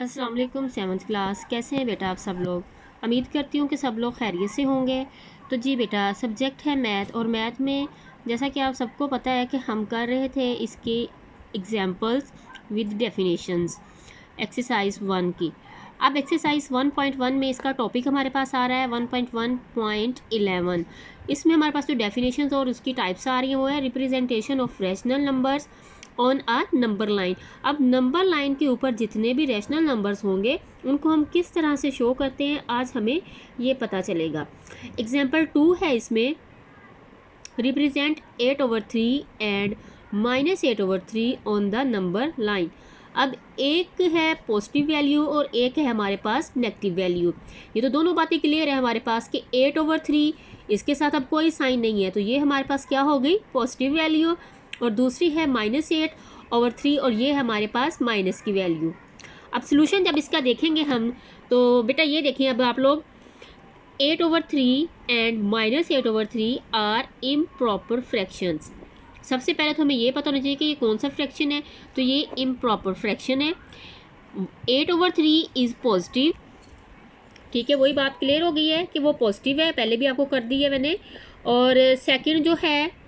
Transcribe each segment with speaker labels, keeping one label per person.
Speaker 1: अस्सलाम वालेकुम 7th class. कैसे हैं बेटा आप सब लोग? उम्मीद करती हूँ कि सब लोग खैरियत से होंगे। तो जी बेटा, सब्जेक्ट है मैथ, और मैथ में जैसा कि आप सबको पता है कि हम कर रहे थे इसके एग्जांपल्स विद डेफिनेशंस एक्सरसाइज 1 की। अब एक्सरसाइज 1.1 में इसका टॉपिक हमारे पास आ रहा है 1.1.11। इसमें हमारे पास जो डेफिनेशंस और उसकी टाइप्स आ रही हैं वो है representation of rational numbers on a number line. अब नंबर लाइन के ऊपर जितने भी रैशनल नंबर्स होंगे उनको हम किस तरह से शो करते हैं आज हमें ये पता चलेगा। एग्जाम्पल 2 है, इसमें represent 8/3 and -8/3 on the number line. अब एक है पॉजिटिव वैल्यू और एक है हमारे पास नेगेटिव वैल्यू। ये तो दोनों बातें क्लियर है हमारे पास कि 8/3 इसके साथ अब कोई साइन नहीं है, तो ये हमारे पास क्या हो गई, पॉजिटिव वैल्यू। और दूसरी है -8/3 और ये हमारे पास माइनस की वैल्यू। अब सोल्यूशन जब इसका देखेंगे हम, तो बेटा ये देखिए अब आप लोग, 8/3 एंड -8/3 आर इम्प्रॉपर फ्रैक्शंस। सबसे पहले तो हमें ये पता होना चाहिए कि ये कौन सा फ्रैक्शन है, तो ये इम्प्रॉपर फ्रैक्शन है। 8/3 इज़ पॉजिटिव, ठीक है, वही बात क्लियर हो गई है कि वो पॉजिटिव है, पहले भी आपको कर दी है मैंने। और सेकंड जो है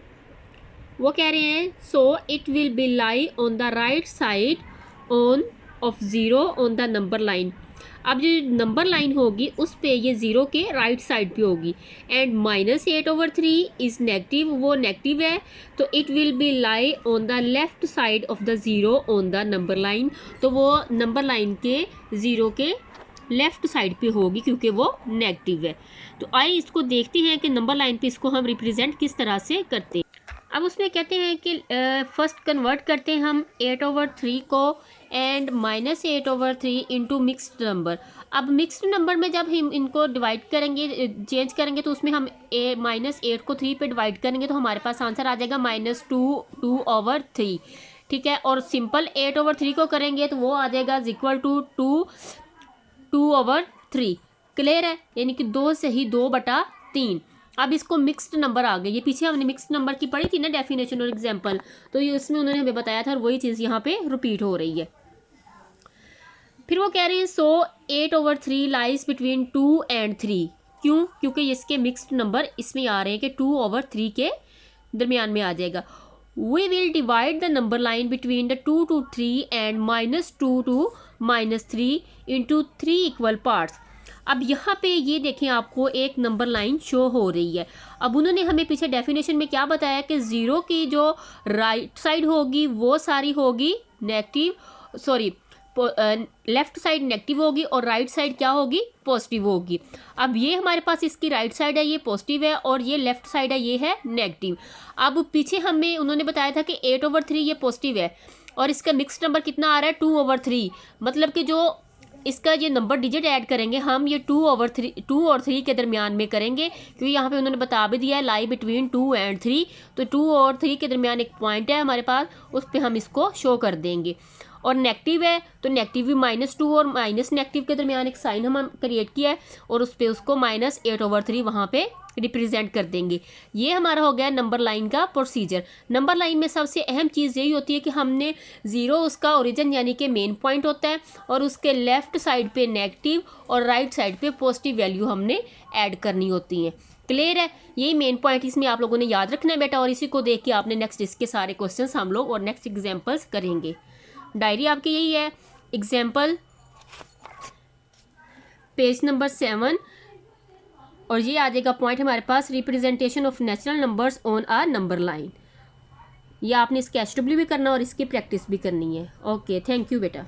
Speaker 1: वो कह रहे हैं so it will be lie on the right side on off zero on the number line. अब जो नंबर लाइन होगी उस पे ये ज़ीरो के राइट साइड पे होगी। एंड -8/3 इज़ नेगेटिव, वो नेगेटिव है, तो it will be lie on the left side of the zero on the number line. तो वो नंबर लाइन के ज़ीरो के लेफ्ट साइड पे होगी क्योंकि वो नेगेटिव है। तो आइए इसको देखते हैं कि नंबर लाइन पे इसको हम रिप्रेजेंट किस तरह से करते हैं। अब उसमें कहते हैं कि फर्स्ट कन्वर्ट करते हैं हम 8/3 को एंड -8/3 इंटू मिक्सड नंबर। अब मिक्सड नंबर में जब हम इनको डिवाइड करेंगे, चेंज करेंगे, तो उसमें हम -8 को 3 पे डिवाइड करेंगे तो हमारे पास आंसर आ जाएगा -2/3, ठीक है। और सिंपल 8/3 को करेंगे तो वो आ जाएगा इक्वल टू 2/3। क्लियर है, यानी कि 2 से ही 2/3। अब इसको मिक्स्ड नंबर आ गए, ये पीछे हमने मिक्स्ड नंबर की पढ़ी थी ना डेफिनेशन और एग्जांपल, तो ये उसमें उन्होंने हमें बताया था और वही चीज़ यहाँ पे रिपीट हो रही है। फिर वो कह रहे हैं सो 8/3 लाइज बिटवीन 2 एंड 3। क्यों? क्योंकि इसके मिक्स्ड नंबर इसमें आ रहे हैं कि 2/3 के दरमियान में आ जाएगा। We will divide the number line between the 2 to 3 and -2 to -3 into 3 equal parts. अब यहाँ पे ये देखें, आपको एक नंबर लाइन शो हो रही है। अब उन्होंने हमें पीछे डेफिनेशन में क्या बताया कि ज़ीरो की जो राइट साइड होगी वो सारी होगी negative, sorry left side negative होगी और राइट साइड क्या होगी, पॉजिटिव होगी। अब ये हमारे पास इसकी राइट साइड है, ये पॉजिटिव है, और ये लेफ्ट साइड है, ये है नेगेटिव। अब पीछे हमें उन्होंने बताया था कि 8/3 ये पॉजिटिव है और इसका मिक्स्ड नंबर कितना आ रहा है, 2/3। मतलब कि जो इसका ये नंबर डिजिट ऐड करेंगे हम, ये 2 और 3 के दरमियान में करेंगे, क्योंकि यहाँ पे उन्होंने बता भी दिया है लाई बिटवीन 2 एंड 3। तो 2 और 3 के दरमियान एक पॉइंट है हमारे पास, उस पर हम इसको शो कर देंगे। और नेगेटिव है तो नेगेटिव भी -2 और माइनस नेगेटिव के दरमियान एक साइन हम क्रिएट किया है और उस पर उसको -8/3 वहाँ पे रिप्रेजेंट कर देंगे। ये हमारा हो गया नंबर लाइन का प्रोसीजर। नंबर लाइन में सबसे अहम चीज़ यही होती है कि हमने ज़ीरो उसका ओरिजिन यानी कि मेन पॉइंट होता है, और उसके लेफ़्ट साइड पे नेगेटिव और राइट साइड पे पॉजिटिव वैल्यू हमने ऐड करनी होती हैं। क्लियर है, यही मेन पॉइंट इसमें आप लोगों ने याद रखना है बेटा, और इसी को देख के आपने नेक्स्ट इसके सारे क्वेश्चन हम लोग और नेक्स्ट एग्जाम्पल्स करेंगे। डायरी आपकी यही है, एग्जाम्पल पेज नंबर 7, और ये आ जाएगा पॉइंट हमारे पास representation of natural numbers on a number line. ये आपने इसके HW भी करना और इसकी प्रैक्टिस भी करनी है। ओके, थैंक यू बेटा।